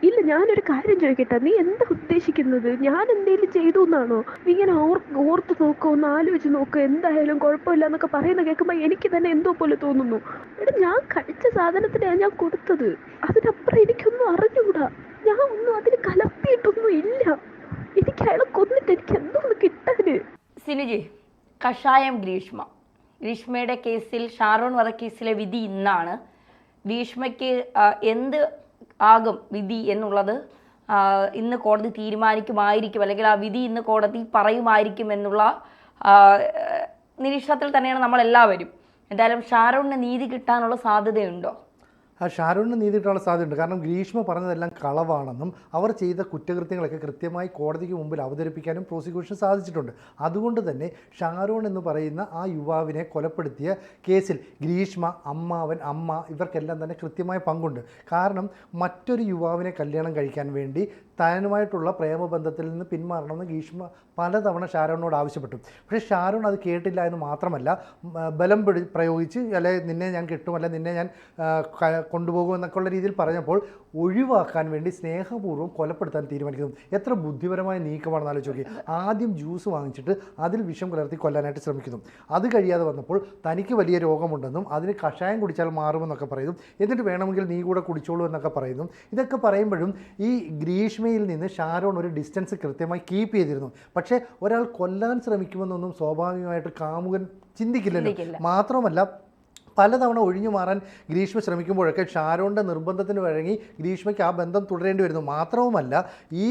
ഇല്ല, ഞാനൊരു കാര്യം ചോദിക്കട്ടെ, നീ എന്താ ഉദ്ദേശിക്കുന്നത്? ഞാൻ എന്തേലും ചെയ്തു എന്നാണോ? നീ ഇങ്ങനെ ഓർത്ത് നോക്കോ, ഒന്ന് ആലോചിച്ച് നോക്കോ, എന്തായാലും കുഴപ്പമില്ല എന്നൊക്കെ പറയുന്ന കേൾക്കുമ്പോ എനിക്ക് തന്നെ എന്തോ പോലെ തോന്നുന്നു. എടാ, ഞാൻ കഴിച്ച സാധനത്തിനാ ഞാൻ കൊടുത്തത്. അതിനപ്പുറം എനിക്കൊന്നും അറിഞ്ഞൂടാ. ഞാൻ ഒന്നും അതിന് കലർത്തിയിട്ടൊന്നും ഇല്ല. എനിക്ക് അയാളെ കൊന്നിട്ട് എനിക്ക് എന്തോന്ന് കിട്ടാന്? സിനുജി, കഷായം ഗ്രീഷ്മയുടെ കേസിൽ, ഷാരോൺ വധക്കേസിലെ വിധി ഇന്നാണ്. ഗ്രീഷ്മയ്ക്ക് എന്ത് ആകും വിധി എന്നുള്ളത് ഇന്ന് കോടതി തീരുമാനിക്കുമായിരിക്കും, അല്ലെങ്കിൽ ആ വിധി ഇന്ന് കോടതി പറയുമായിരിക്കും എന്നുള്ള നിരീക്ഷണത്തിൽ തന്നെയാണ് നമ്മളെല്ലാവരും. എന്തായാലും ഷാരോണിന് നീതി കിട്ടാനുള്ള സാധ്യതയുണ്ടോ? ഷാരൂണിന് നീതി കിട്ടാനുള്ള സാധ്യതയുണ്ട്. കാരണം ഗ്രീഷ്മ പറഞ്ഞതെല്ലാം കളവാണെന്നും അവർ ചെയ്ത കുറ്റകൃത്യങ്ങളൊക്കെ കൃത്യമായി കോടതിക്ക് മുമ്പിൽ അവതരിപ്പിക്കാനും പ്രോസിക്യൂഷൻ സാധിച്ചിട്ടുണ്ട്. അതുകൊണ്ട് തന്നെ ഷാരൂൺ എന്ന് പറയുന്ന ആ യുവാവിനെ കൊലപ്പെടുത്തിയ കേസിൽ ഗ്രീഷ്മ, അമ്മ ഇവർക്കെല്ലാം തന്നെ കൃത്യമായ പങ്കുണ്ട്. കാരണം മറ്റൊരു യുവാവിനെ കല്യാണം കഴിക്കാൻ വേണ്ടി താനുമായിട്ടുള്ള പ്രേമബന്ധത്തിൽ നിന്ന് പിന്മാറണമെന്ന് ഗ്രീഷ്മ പലതവണ ഷാരോണിനോട് ആവശ്യപ്പെട്ടു. പക്ഷേ ഷാരോൺ അത് കേട്ടില്ല എന്ന് മാത്രമല്ല, ബലം പ്രയോഗിച്ച് അല്ലെ നിന്നെ ഞാൻ കിട്ടും, അല്ലെ നിന്നെ ഞാൻ കൊണ്ടുപോകും എന്നൊക്കെയുള്ള രീതിയിൽ പറഞ്ഞപ്പോൾ ഒഴിവാക്കാൻ വേണ്ടി സ്നേഹപൂർവ്വം കൊലപ്പെടുത്താൻ തീരുമാനിക്കുന്നു. എത്ര ബുദ്ധിപരമായ നീക്കമാണെന്ന് ആലോചിച്ച് നോക്കി. ആദ്യം ജ്യൂസ് വാങ്ങിച്ചിട്ട് അതിൽ വിഷം കലർത്തി കൊല്ലാനായിട്ട് ശ്രമിക്കുന്നു. അത് കഴിയാതെ വന്നപ്പോൾ തനിക്ക് വലിയ രോഗമുണ്ടെന്നും അതിന് കഷായം കുടിച്ചാൽ മാറുമെന്നൊക്കെ പറയുന്നു. എന്നിട്ട് വേണമെങ്കിൽ നീ കൂടെ കുടിച്ചോളൂ എന്നൊക്കെ പറയുന്നു. ഇതൊക്കെ പറയുമ്പോഴും ഈ ഗ്രീഷ്മയിൽ നിന്ന് ഷാരോൺ ഒരു ഡിസ്റ്റൻസ് കൃത്യമായി കീപ്പ് ചെയ്തിരുന്നു. പക്ഷേ ഒരാൾ കൊല്ലാൻ ശ്രമിക്കുമെന്നൊന്നും സ്വാഭാവികമായിട്ട് കാമുകൻ ചിന്തിക്കില്ലല്ലോ. മാത്രമല്ല, പലതവണ ഒഴിഞ്ഞു മാറാൻ ഗ്രീഷ്മ ശ്രമിക്കുമ്പോഴൊക്കെ ഷാരോണിൻ്റെ നിർബന്ധത്തിന് വഴങ്ങി ഗ്രീഷ്മയ്ക്ക് ആ ബന്ധം തുടരേണ്ടി വരുന്നു. മാത്രവുമല്ല, ഈ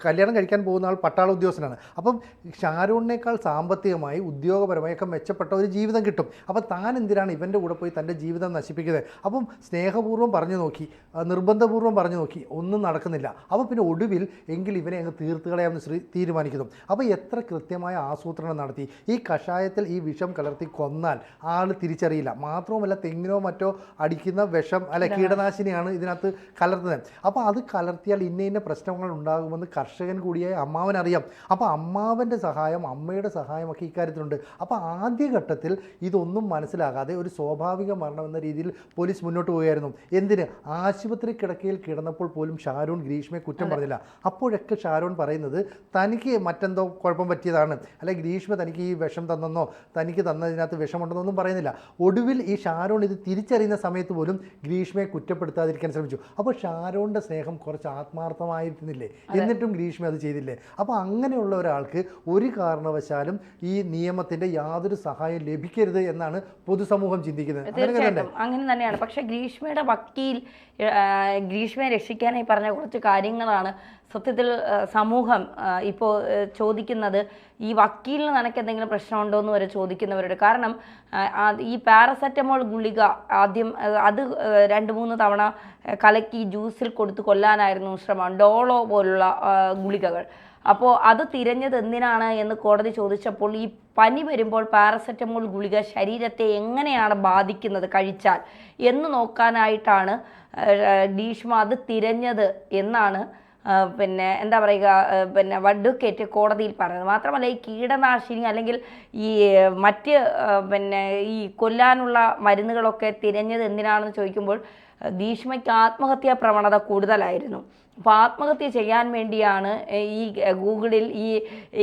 കല്യാണം കഴിക്കാൻ പോകുന്ന ആൾ പട്ടാള ഉദ്യോഗസ്ഥനാണ്. അപ്പം ഷാരോണിനേക്കാൾ സാമ്പത്തികമായി ഉദ്യോഗപരമായി ഒക്കെ മെച്ചപ്പെട്ട ഒരു ജീവിതം കിട്ടും. അപ്പം താൻ എന്തിനാണ് ഇവൻ്റെ കൂടെ പോയി തൻ്റെ ജീവിതം നശിപ്പിക്കുന്നത്? അപ്പം സ്നേഹപൂർവ്വം പറഞ്ഞു നോക്കി, നിർബന്ധപൂർവ്വം പറഞ്ഞു നോക്കി, ഒന്നും നടക്കുന്നില്ല. അപ്പോൾ പിന്നെ ഒടുവിൽ എങ്കിൽ ഇവനെ അങ്ങ് തീർത്ത് കളയാമെന്ന് തീരുമാനിക്കുന്നു. അപ്പോൾ എത്ര കൃത്യമായ ആസൂത്രണം നടത്തി. ഈ കഷായത്തിൽ ഈ വിഷം കലർത്തി കൊന്നാൽ ആൾ തിരിച്ചറിയില്ല. മാത്രവുമല്ല, തെങ്ങിനോ മറ്റോ അടിക്കുന്ന വിഷം അല്ലെ കീടനാശിനിയാണ് ഇതിനകത്ത് കലർത്തുന്നത്. അപ്പോൾ അത് കലർത്തിയാൽ ഇന്ന പ്രശ്നങ്ങൾ ഉണ്ടാകുമെന്ന് കർഷകൻ കൂടിയായ അമ്മാവനറിയാം. അപ്പോൾ അമ്മാവൻ്റെ സഹായം, അമ്മയുടെ സഹായമൊക്കെ ഇക്കാര്യത്തിലുണ്ട്. അപ്പോൾ ആദ്യഘട്ടത്തിൽ ഇതൊന്നും മനസ്സിലാകാതെ ഒരു സ്വാഭാവിക മരണം എന്ന രീതിയിൽ പോലീസ് മുന്നോട്ട് പോവുകയായിരുന്നു. എന്തിന്? ആശുപത്രി കിടക്കയിൽ കിടന്നപ്പോൾ പോലും ഷാരോൺ ഗ്രീഷ്മയെ കുറ്റം പറഞ്ഞില്ല. അപ്പോഴൊക്കെ ഷാരോൺ പറയുന്നത് തനിക്ക് മറ്റെന്തോ കുഴപ്പം പറ്റിയതാണ്, അല്ലെ ഗ്രീഷ്മ തനിക്ക് ഈ വിഷം തന്നെന്നോ തനിക്ക് തന്നതിനകത്ത് വിഷമുണ്ടെന്നോ ഒന്നും പറയുന്നില്ല. ഒടുവിൽ ഈ ഷാരോൺ ഇത് തിരിച്ചറിയുന്ന സമയത്ത് പോലും ഗ്രീഷ്മയെ കുറ്റപ്പെടുത്താതിരിക്കാൻ ശ്രമിച്ചു. അപ്പോൾ ഷാരോണിൻ്റെ സ്നേഹം കുറച്ച് ആത്മാർത്ഥമായിരുന്നില്ലേ? എന്നിട്ടും ഗ്രീഷ്മ അത് ചെയ്തില്ലേ? അപ്പോൾ അങ്ങനെയുള്ള ഒരാൾക്ക് ഒരു കാരണവശാലും ഈ നിയമത്തിൻ്റെ യാതൊരു സഹായം ലഭിക്കരുത് എന്നാണ് പൊതുസമൂഹം ചിന്തിക്കുന്നത്. അങ്ങനെ തന്നെയാണ്. പക്ഷേ ഗ്രീഷ്മയുടെ വക്കീൽ ഗ്രീഷ്മയെ രക്ഷിക്കാനായി പറഞ്ഞ കുറച്ച് കാര്യങ്ങളാണ് സത്യത്തിൽ സമൂഹം ഇപ്പോൾ ചോദിക്കുന്നത്. ഈ വക്കീലിന് നിനക്ക് എന്തെങ്കിലും പ്രശ്നമുണ്ടോ എന്ന് വരെ ചോദിക്കുന്നവരുടെ. കാരണം ഈ പാരസെറ്റമോൾ ഗുളിക ആദ്യം അത് 2-3 തവണ കലക്കി ജ്യൂസിൽ കൊടുത്ത് കൊല്ലാനായിരുന്നു ശ്രമം, ഡോളോ പോലുള്ള ഗുളികകൾ. അപ്പോൾ അത് തിരഞ്ഞത് എന്തിനാണ് എന്ന് കോടതി ചോദിച്ചപ്പോൾ ഈ പനി വരുമ്പോൾ പാരസെറ്റമോൾ ഗുളിക ശരീരത്തെ എങ്ങനെയാണ് ബാധിക്കുന്നത് കഴിച്ചാൽ എന്ന് നോക്കാനായിട്ടാണ് ഗ്രീഷ്മ അത് തിരഞ്ഞത് എന്നാണ് പിന്നെ എന്താ പറയുക, പിന്നെ അഡ്വക്കേറ്റ് കോടതിയിൽ പറയുന്നത്. മാത്രമല്ല, ഈ കീടനാശിനി അല്ലെങ്കിൽ ഈ മറ്റ് പിന്നെ ഈ കൊല്ലാനുള്ള മരുന്നുകളൊക്കെ തിരഞ്ഞത് എന്തിനാണെന്ന് ചോദിക്കുമ്പോൾ ഗ്രീഷ്മയ്ക്ക് ആത്മഹത്യാ പ്രവണത കൂടുതലായിരുന്നു. അപ്പോൾ ആത്മഹത്യ ചെയ്യാൻ വേണ്ടിയാണ് ഈ ഗൂഗിളിൽ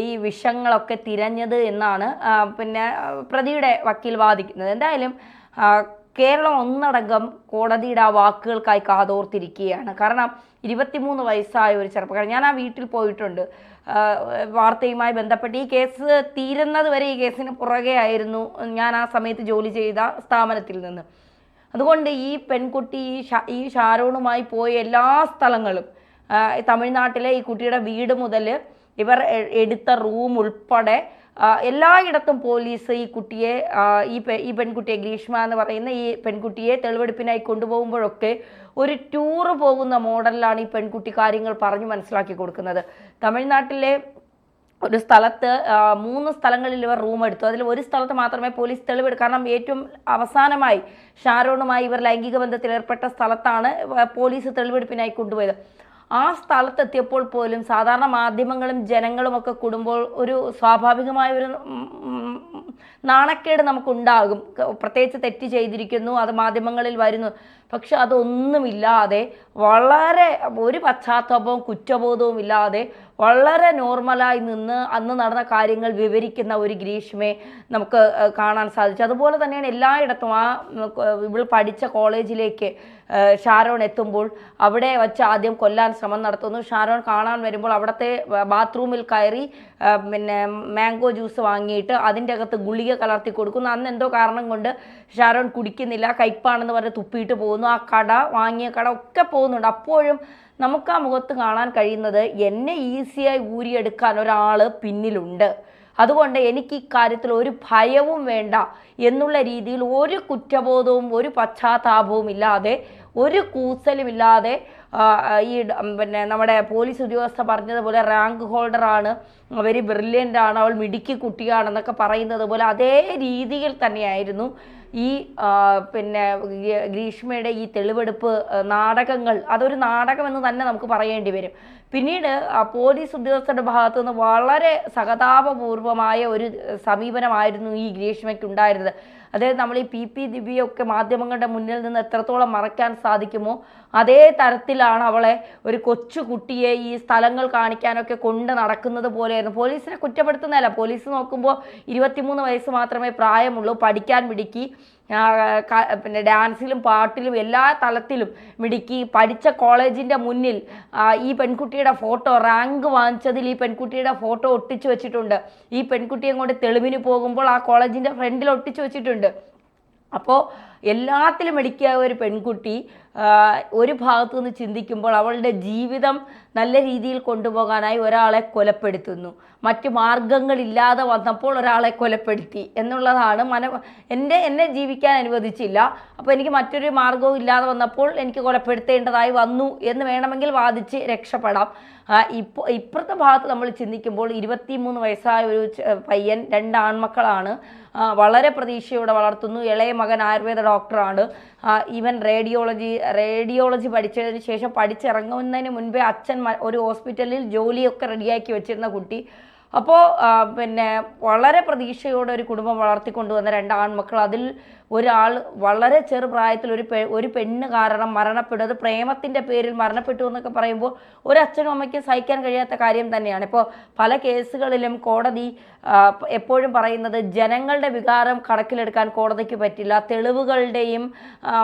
ഈ വിഷങ്ങളൊക്കെ തിരഞ്ഞത് എന്നാണ് പിന്നെ പ്രതിയുടെ വക്കീൽ വാദിക്കുന്നത്. എന്തായാലും കേരളം ഒന്നടങ്കം കോടതിയുടെ ആ വാക്കുകൾക്കായി കാതോർത്തിരിക്കുകയാണ്. കാരണം 23 വയസ്സായ ഒരു ചെറുപ്പക്കാരൻ, ഞാൻ ആ വീട്ടിൽ പോയിട്ടുണ്ട്, വാർത്തയുമായി ബന്ധപ്പെട്ട് ഈ കേസ് തീരുന്നത് വരെ ഈ കേസിന് പുറകെ ആയിരുന്നു ഞാൻ ആ സമയത്ത് ജോലി ചെയ്ത സ്ഥാപനത്തിൽ നിന്ന്. അതുകൊണ്ട് ഈ പെൺകുട്ടി ഈ ഷാരോണുമായി പോയ എല്ലാ സ്ഥലങ്ങളും, തമിഴ്നാട്ടിലെ ഈ കുട്ടിയുടെ വീട് മുതൽ ഇവർ എടുത്ത റൂം ഉൾപ്പെടെ എല്ലായിടത്തും പോലീസ് ഈ കുട്ടിയെ ഈ പെൺകുട്ടിയെ, ഗ്രീഷ്മ എന്ന് പറയുന്ന ഈ പെൺകുട്ടിയെ തെളിവെടുപ്പിനായി കൊണ്ടുപോകുമ്പോഴൊക്കെ ഒരു ടൂറ് പോകുന്ന മോഡലിലാണ് ഈ പെൺകുട്ടി കാര്യങ്ങൾ പറഞ്ഞു മനസ്സിലാക്കി കൊടുക്കുന്നത്. തമിഴ്നാട്ടിലെ ഒരു സ്ഥലത്ത് 3 സ്ഥലങ്ങളിൽ ഇവർ റൂം എടുത്തു. അതിൽ ഒരു സ്ഥലത്ത് മാത്രമേ പോലീസ് തെളിവെടുക്കും. കാരണം ഏറ്റവും അവസാനമായി ഷാരോണുമായി ഇവർ ലൈംഗിക ബന്ധത്തിൽ ഏർപ്പെട്ട സ്ഥലത്താണ് പോലീസ് തെളിവെടുപ്പിനായി കൊണ്ടുപോയത്. ആ സ്ഥലത്തെത്തിയപ്പോൾ പോലും സാധാരണ മാധ്യമങ്ങളും ജനങ്ങളും ഒക്കെ കൂടുമ്പോൾ ഒരു സ്വാഭാവികമായ ഒരു നാണക്കേട് നമുക്കുണ്ടാകും. പ്രത്യേകിച്ച് തെറ്റ് ചെയ്തിരിക്കുന്നു, അത് മാധ്യമങ്ങളിൽ വരുന്നു. പക്ഷെ അതൊന്നുമില്ലാതെ വളരെ ഒരു പശ്ചാത്തലവും കുറ്റബോധവും ഇല്ലാതെ വളരെ നോർമലായി നിന്ന് അന്ന് നടന്ന കാര്യങ്ങൾ വിവരിക്കുന്ന ഒരു ഗ്രീഷ്മയെ നമുക്ക് കാണാൻ സാധിച്ചു. അതുപോലെ തന്നെയാണ് എല്ലായിടത്തും ഇവൾ പഠിച്ച കോളേജിലേക്ക് ഷാരോൺ എത്തുമ്പോൾ അവിടെ വച്ച് ആദ്യം കൊല്ലാൻ ശ്രമം നടത്തുന്നു. ഷാരോൺ കാണാൻ വരുമ്പോൾ അവിടുത്തെ ബാത്റൂമിൽ കയറി പിന്നെ മാംഗോ ജ്യൂസ് വാങ്ങിയിട്ട് അതിൻ്റെ അകത്ത് ഗുളിക കലർത്തി കൊടുക്കുന്നു. അന്ന് എന്തോ കാരണം കൊണ്ട് ഷാരോൺ കുടിക്കുന്നില്ല, കയ്പാണെന്ന് പറഞ്ഞ് തുപ്പിയിട്ട് പോകുന്നു. ആ കട, വാങ്ങിയ കട ഒക്കെ പോകുന്നുണ്ട്. അപ്പോഴും നമുക്ക് ആ മുഖത്ത് കാണാൻ കഴിയുന്നത് എന്നെ ഈസിയായി ഊരിയെടുക്കാൻ ഒരാൾ പിന്നിലുണ്ട്, അതുകൊണ്ട് എനിക്ക് ഇക്കാര്യത്തിൽ ഒരു ഭയവും വേണ്ട എന്നുള്ള രീതിയിൽ ഒരു കുറ്റബോധവും ഒരു പശ്ചാത്താപവും ഇല്ലാതെ ഒരു കൂസലുമില്ലാതെ ഈ പിന്നെ നമ്മുടെ പോലീസ് ഉദ്യോഗസ്ഥ പറഞ്ഞതുപോലെ റാങ്ക് ഹോൾഡറാണ്, വെരി ബ്രില്യൻ്റ് ആണ്, അവൾ മിടുക്കി കുട്ടിയാണെന്നൊക്കെ പറയുന്നത് പോലെ അതേ രീതിയിൽ തന്നെയായിരുന്നു ഈ പിന്നെ ഗ്രീഷ്മയുടെ ഈ തെളിവെടുപ്പ് നാടകങ്ങൾ. അതൊരു നാടകമെന്ന് തന്നെ നമുക്ക് പറയേണ്ടി വരും. പിന്നീട് പോലീസ് ഉദ്യോഗസ്ഥരുടെ ഭാഗത്തു നിന്ന് വളരെ സഹതാപപൂർവമായ ഒരു സമീപനമായിരുന്നു ഈ ഗ്രീഷ്മയ്ക്ക് ഉണ്ടായിരുന്നത്. അതായത് നമ്മൾ ഈ പി ദിവ്യയൊക്കെ മാധ്യമങ്ങളുടെ മുന്നിൽ നിന്ന് എത്രത്തോളം മറയ്ക്കാൻ സാധിക്കുമോ അതേ തരത്തിലാണ് അവളെ ഒരു കൊച്ചു കുട്ടിയെ ഈ സ്ഥലങ്ങൾ കാണിക്കാനൊക്കെ കൊണ്ട് നടക്കുന്നത് പോലെയായിരുന്നു. പോലീസിനെ കുറ്റപ്പെടുത്തുന്നതല്ല, പോലീസ് നോക്കുമ്പോൾ 23 വയസ്സ് മാത്രമേ പ്രായമുള്ളൂ, പഠിക്കാൻ മിടുക്കി, പിന്നെ ഡാൻസിലും പാട്ടിലും എല്ലാ തലത്തിലും മിടുക്കി, പഠിച്ച കോളേജിൻ്റെ മുന്നിൽ ഈ പെൺകുട്ടിയുടെ ഫോട്ടോ, റാങ്ക് വാങ്ങിച്ചതിൽ ഈ പെൺകുട്ടിയുടെ ഫോട്ടോ ഒട്ടിച്ചു വെച്ചിട്ടുണ്ട്. ഈ പെൺകുട്ടിയെ കൊണ്ട് തെളിവിന് പോകുമ്പോൾ ആ കോളേജിൻ്റെ ഫ്രണ്ടിൽ ഒട്ടിച്ചു വെച്ചിട്ടുണ്ട്. അപ്പോൾ എല്ലാത്തിലും മിടുക്കിയ ഒരു പെൺകുട്ടി ഒരു ഭാഗത്തു നിന്ന് ചിന്തിക്കുമ്പോൾ അവളുടെ ജീവിതം നല്ല രീതിയിൽ കൊണ്ടുപോകാനായി ഒരാളെ കൊലപ്പെടുത്തുന്നു, മറ്റു മാർഗങ്ങളില്ലാതെ വന്നപ്പോൾ ഒരാളെ കൊലപ്പെടുത്തി എന്നുള്ളതാണ്. എന്നെ ജീവിക്കാൻ അനുവദിച്ചില്ല, അപ്പോൾ എനിക്ക് മറ്റൊരു മാർഗവും ഇല്ലാതെ വന്നപ്പോൾ എനിക്ക് കൊലപ്പെടുത്തേണ്ടതായി വന്നു എന്ന് വേണമെങ്കിൽ വാദിച്ച് രക്ഷപ്പെടാം. ഇപ്പുറത്തെ ഭാഗത്ത് നമ്മൾ ചിന്തിക്കുമ്പോൾ 23 വയസ്സായ ഒരു പയ്യൻ, 2 ആൺമക്കളാണ്, വളരെ പ്രതീക്ഷയോടെ വളർത്തുന്നു. ഇളയ മകൻ ആയുർവേദ ഡോക്ടറാണ്. ഈവൻ റേഡിയോളജി പഠിച്ചതിന് ശേഷം പഠിച്ചിറങ്ങുന്നതിന് മുൻപേ അച്ഛൻ ഒരു ഹോസ്പിറ്റലിൽ ജോലിയൊക്കെ റെഡിയാക്കി വെച്ചിരുന്ന കുട്ടി. അപ്പോൾ പിന്നെ വളരെ പ്രതീക്ഷയോടെ ഒരു കുടുംബം വളർത്തിക്കൊണ്ടുവന്ന 2 ആൺമക്കൾ. അതിൽ ഒരാൾ വളരെ ചെറുപ്രായത്തിൽ ഒരു പെണ്ണ് കാരണം മരണപ്പെടും. അത് പ്രേമത്തിൻ്റെ പേരിൽ മരണപ്പെട്ടു എന്നൊക്കെ പറയുമ്പോൾ ഒരു അച്ഛനും അമ്മയ്ക്കും സഹിക്കാൻ കഴിയാത്ത കാര്യം തന്നെയാണ്. ഇപ്പോൾ പല കേസുകളിലും കോടതി എപ്പോഴും പറയുന്നത് ജനങ്ങളുടെ വികാരം കണക്കിലെടുക്കാൻ കോടതിക്ക് പറ്റില്ല, തെളിവുകളുടെയും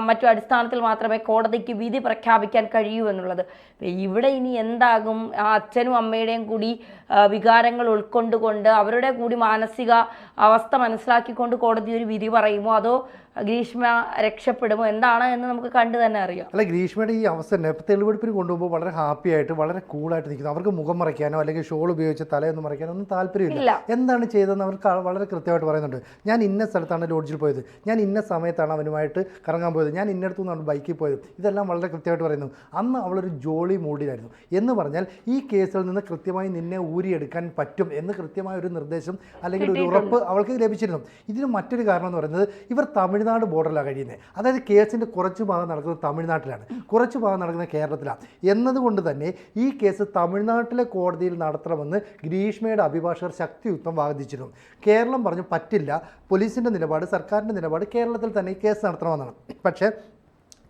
മറ്റു അടിസ്ഥാനത്തിൽ മാത്രമേ കോടതിക്ക് വിധി പ്രഖ്യാപിക്കാൻ കഴിയൂ എന്നുള്ളത്. ഇവിടെ ഇനി എന്താകും? ആ അച്ഛനും അമ്മയുടെയും കൂടി വികാരങ്ങൾ ഉൾക്കൊണ്ടുകൊണ്ട് അവരുടെ കൂടി മാനസിക അവസ്ഥ മനസ്സിലാക്കിക്കൊണ്ട് കോടതി ഒരു വിധി പറയുമോ, അതോ ഗ്രീഷ്മ രക്ഷപ്പെടുമോ, എന്താണ് എന്ന് നമുക്ക് കണ്ടു തന്നെ അറിയാം. അല്ല, ഗ്രീഷ്മയുടെ ഈ അവസ്ഥ തന്നെ ഇപ്പോൾ തെളിവെടുപ്പിന് കൊണ്ടുപോകുമ്പോൾ വളരെ ഹാപ്പി ആയിട്ട് വളരെ കൂളായിട്ട് നിൽക്കുന്നു. അവർക്ക് മുഖം മറയ്ക്കാനോ അല്ലെങ്കിൽ ഷോൾ ഉപയോഗിച്ച് തലയൊന്നും മറയ്ക്കാനോ ഒന്നും താല്പര്യമില്ല. എന്താണ് ചെയ്തതെന്ന് അവർക്ക് വളരെ കൃത്യമായിട്ട് പറയുന്നുണ്ട്. ഞാൻ ഇന്ന സ്ഥലത്താണ് ലോഡ്ജിൽ പോയത്, ഞാൻ ഇന്ന സമയത്താണ് അവനുമായിട്ട് കറങ്ങാൻ പോയത്, ഞാൻ ഇന്നടത്തു നിന്നാണ് ബൈക്കിൽ പോയത്, ഇതെല്ലാം വളരെ കൃത്യമായിട്ട് പറയുന്നു. അന്ന് അവളൊരു ജോളി മൂഡിലായിരുന്നു എന്ന് പറഞ്ഞാൽ ഈ കേസിൽ നിന്ന് കൃത്യമായി നിന്നെ ഊരിയെടുക്കാൻ പറ്റും എന്ന് കൃത്യമായ ഒരു നിർദ്ദേശം അല്ലെങ്കിൽ ഒരു ഉറപ്പ് അവൾക്ക് ലഭിച്ചിരുന്നു. ഇതിന് മറ്റൊരു കാരണം എന്ന് പറയുന്നത് ഇവർ തമിഴ്നാട് ബോർഡറിലാണ് കഴിയുന്നത്. അതായത് കേസിൻ്റെ കുറച്ച് ഭാഗം നടക്കുന്നത് തമിഴ്നാട്ടിലാണ്, കുറച്ച് ഭാഗം നടക്കുന്നത് കേരളത്തിലാണ്. എന്നതുകൊണ്ട് തന്നെ ഈ കേസ് തമിഴ്നാട്ടിലെ കോടതിയിൽ നടത്തണമെന്ന് ഗ്രീഷ്മയുടെ അഭിഭാഷകർ ശക്തിയുക്തം വാദിച്ചിരുന്നു. കേരളം പറഞ്ഞു പറ്റില്ല, പോലീസിൻ്റെ നിലപാട്, സർക്കാരിൻ്റെ നിലപാട് കേരളത്തിൽ തന്നെ ഈ കേസ് നടത്തണമെന്നാണ്. പക്ഷേ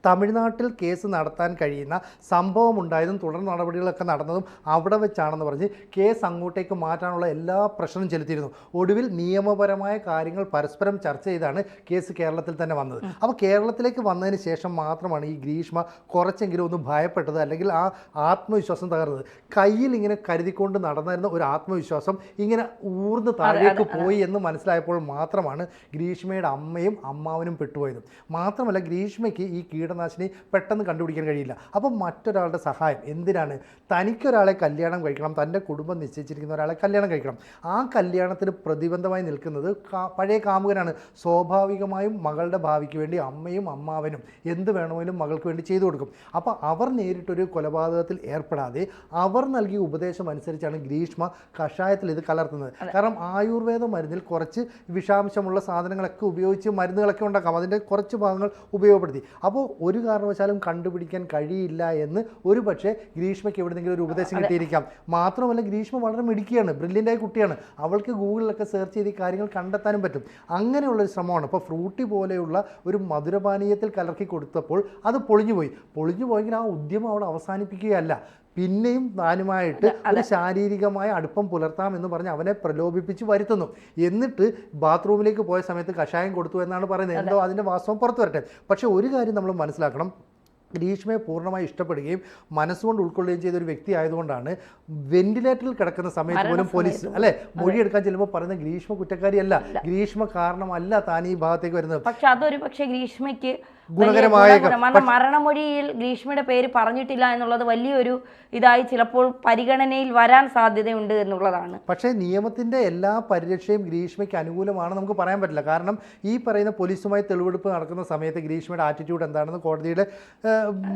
തമിഴ്നാട്ടിൽ കേസ് നടത്താൻ കഴിയുന്ന സംഭവം ഉണ്ടായതും തുടർ നടപടികളൊക്കെ നടന്നതും അവിടെ വെച്ചാണെന്ന് പറഞ്ഞ് കേസ് അങ്ങോട്ടേക്ക് മാറ്റാനുള്ള എല്ലാ പ്രശ്നവും ചെലുത്തിയിരുന്നു. ഒടുവിൽ നിയമപരമായ കാര്യങ്ങൾ പരസ്പരം ചർച്ച ചെയ്താണ് കേസ് കേരളത്തിൽ തന്നെ വന്നത്. അപ്പോൾ കേരളത്തിലേക്ക് വന്നതിന് ശേഷം മാത്രമാണ് ഈ ഗ്രീഷ്മ കുറച്ചെങ്കിലും ഒന്ന് ഭയപ്പെട്ടത്, അല്ലെങ്കിൽ ആ ആത്മവിശ്വാസം തകർന്നത്. കയ്യിൽ ഇങ്ങനെ കരുതിക്കൊണ്ട് നടന്നിരുന്ന ഒരു ആത്മവിശ്വാസം ഇങ്ങനെ ഊർന്ന് താഴേക്ക് പോയി എന്ന് മനസ്സിലായപ്പോൾ മാത്രമാണ് ഗ്രീഷ്മയുടെ അമ്മയും അമ്മാവനും പെട്ടുപോയത്. മാത്രമല്ല ഗ്രീഷ്മയ്ക്ക് ഈ കീടനാശിനി പെട്ടെന്ന് കണ്ടുപിടിക്കാൻ കഴിയില്ല. അപ്പം മറ്റൊരാളുടെ സഹായം എന്തിനാണ്? തനിക്കൊരാളെ കല്യാണം കഴിക്കണം, തൻ്റെ കുടുംബം നിശ്ചയിച്ചിരിക്കുന്ന ഒരാളെ കല്യാണം കഴിക്കണം. ആ കല്യാണത്തിന് പ്രതിബന്ധമായി നിൽക്കുന്നത് പഴയ കാമുകനാണ്. സ്വാഭാവികമായും മകളുടെ ഭാവിക്ക് വേണ്ടി അമ്മയും അമ്മാവനും എന്ത് വേണമെങ്കിലും മകൾക്ക് വേണ്ടി ചെയ്തു കൊടുക്കും. അപ്പോൾ അവർ നേരിട്ടൊരു കൊലപാതകത്തിൽ ഏർപ്പെടാതെ അവർ നൽകിയ ഉപദേശം അനുസരിച്ചാണ് ഗ്രീഷ്മ കഷായത്തിൽ ഇത് കലർത്തുന്നത്. കാരണം ആയുർവേദ മരുന്നിൽ കുറച്ച് വിഷാംശമുള്ള സാധനങ്ങളൊക്കെ ഉപയോഗിച്ച് മരുന്നുകളൊക്കെ ഉണ്ടാക്കാം, അതിൻ്റെ കുറച്ച് ഭാഗങ്ങൾ ഉപയോഗപ്പെടുത്തി. അപ്പോൾ ഒരു കാരണവശാലും കണ്ടുപിടിക്കാൻ കഴിയില്ല എന്ന് ഒരു പക്ഷേ ഗ്രീഷ്മയ്ക്ക് എവിടെയെങ്കിലും ഒരു ഉപദേശം കിട്ടിയിരിക്കാം. മാത്രമല്ല ഗ്രീഷ്മ വളരെ മിടുക്കിയാണ്, ബ്രില്യൻ്റായ കുട്ടിയാണ്. അവൾക്ക് ഗൂഗിളിലൊക്കെ സെർച്ച് ചെയ്ത് ഈ കാര്യങ്ങൾ കണ്ടെത്താനും പറ്റും. അങ്ങനെയുള്ളൊരു ശ്രമമാണ്. ഇപ്പോൾ ഫ്രൂട്ടി പോലെയുള്ള ഒരു മധുരപാനീയത്തിൽ കലർത്തി കൊടുത്തപ്പോൾ അത് പൊളിഞ്ഞു പോയെങ്കിൽ ആ ഉദ്യമം അവിടെ അവസാനിപ്പിക്കുകയല്ല, പിന്നെയും താനുമായിട്ട് ഒരു ശാരീരികമായ അടുപ്പം പുലർത്താം എന്ന് പറഞ്ഞ് അവനെ പ്രലോഭിപ്പിച്ച് വരുത്തുന്നു. എന്നിട്ട് ബാത്റൂമിലേക്ക് പോയ സമയത്ത് കഷായം കൊടുത്തു എന്നാണ് പറയുന്നത്. എന്തോ അതിൻ്റെ വാസ്തവം പുറത്തു വരട്ടെ. പക്ഷേ ഒരു കാര്യം നമ്മൾ മനസ്സിലാക്കണം, ഗ്രീഷ്മയെ പൂർണ്ണമായി ഇഷ്ടപ്പെടുകയും മനസ്സുകൊണ്ട് ഉൾക്കൊള്ളുകയും ചെയ്ത ഒരു വ്യക്തി ആയതുകൊണ്ടാണ് വെന്റിലേറ്ററിൽ കിടക്കുന്ന സമയത്ത് പോലും പോലീസ് മൊഴിയെടുക്കാൻ ചെല്ലുമ്പോൾ പറയുന്ന ഗ്രീഷ്മ കുറ്റക്കാരിയല്ല, ഗ്രീഷ്മ കാരണമല്ല താൻ ഈ ഭാഗത്തേക്ക് വരുന്നത്. പക്ഷെ അതൊരു പക്ഷേ ഗ്രീഷ്മയ്ക്ക് ഗുണകരമായ മരണമൊഴിയിൽ ഗ്രീഷ്മയുടെ പേര് പറഞ്ഞിട്ടില്ല എന്നുള്ളത് വലിയൊരു ഇതായി ചിലപ്പോൾ പരിഗണനയിൽ വരാൻ സാധ്യതയുണ്ട് എന്നുള്ളതാണ്. പക്ഷേ നിയമത്തിന്റെ എല്ലാ പരിരക്ഷയും ഗ്രീഷ്മയ്ക്ക് അനുകൂലമാണ് നമുക്ക് പറയാൻ പറ്റില്ല. കാരണം ഈ പറയുന്ന പോലീസുമായി തെളിവെടുപ്പ് നടക്കുന്ന സമയത്ത് ഗ്രീഷ്മയുടെ ആറ്റിറ്റ്യൂഡ് എന്താണെന്ന് കോടതിയുടെ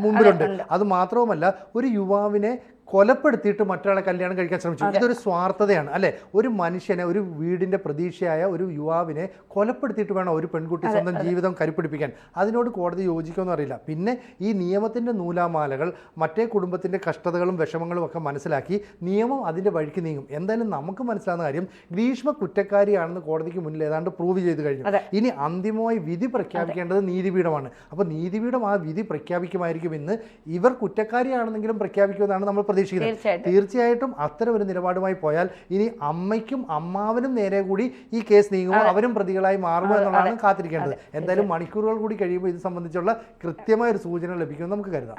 മുമ്പിലുണ്ട്. അത് മാത്രവുമല്ല, ഒരു യുവാവിനെ കൊലപ്പെടുത്തിയിട്ട് മറ്റൊരാളെ കല്യാണം കഴിക്കാൻ ശ്രമിച്ചു. ഇതൊരു സ്വാർത്ഥതയാണ് അല്ലേ? ഒരു മനുഷ്യനെ, ഒരു വീടിൻ്റെ പ്രതീക്ഷയായ ഒരു യുവാവിനെ കൊലപ്പെടുത്തിയിട്ട് വേണം ഒരു പെൺകുട്ടി സ്വന്തം ജീവിതം കരുപ്പിടിപ്പിക്കാൻ. അതിനോട് കോടതി യോജിക്കുമെന്ന് അറിയില്ല. പിന്നെ ഈ നിയമത്തിൻ്റെ നൂലാമാലകൾ, മറ്റേ കുടുംബത്തിൻ്റെ കഷ്ടതകളും വിഷമങ്ങളും ഒക്കെ മനസ്സിലാക്കി നിയമം അതിൻ്റെ വഴിക്ക് നീങ്ങും. എന്തായാലും നമുക്ക് മനസ്സിലാകുന്ന കാര്യം, ഗ്രീഷ്മ കുറ്റക്കാരിയാണെന്ന് കോടതിക്ക് മുന്നിൽ ഏതാണ്ട് പ്രൂവ് ചെയ്ത് കഴിഞ്ഞു. ഇനി അന്തിമമായി വിധി പ്രഖ്യാപിക്കേണ്ടത് നീതിപീഠമാണ്. അപ്പോൾ നീതിപീഠം ആ വിധി പ്രഖ്യാപിക്കുമായിരിക്കും. ഇന്ന് ഇവർ കുറ്റക്കാരിയാണെന്നെങ്കിലും പ്രഖ്യാപിക്കുമെന്നാണ് നമ്മൾ പ്രതീക്ഷിക്കുന്നത്. തീർച്ചയായിട്ടും അത്തരം ഒരു നിലപാടുമായി പോയാൽ ഇനി അമ്മയ്ക്കും അമ്മാവനും നേരെ കൂടി ഈ കേസ് നീങ്ങുമോ, അവരും പ്രതികളായി മാറുമോ എന്നുള്ളതാണ് കാത്തിരിക്കേണ്ടത്. എന്തായാലും മണിക്കൂറുകൾ കൂടി കഴിയുമ്പോൾ ഇത് സംബന്ധിച്ചുള്ള കൃത്യമായ ഒരു സൂചന ലഭിക്കുമെന്ന് നമുക്ക് കരുതാം.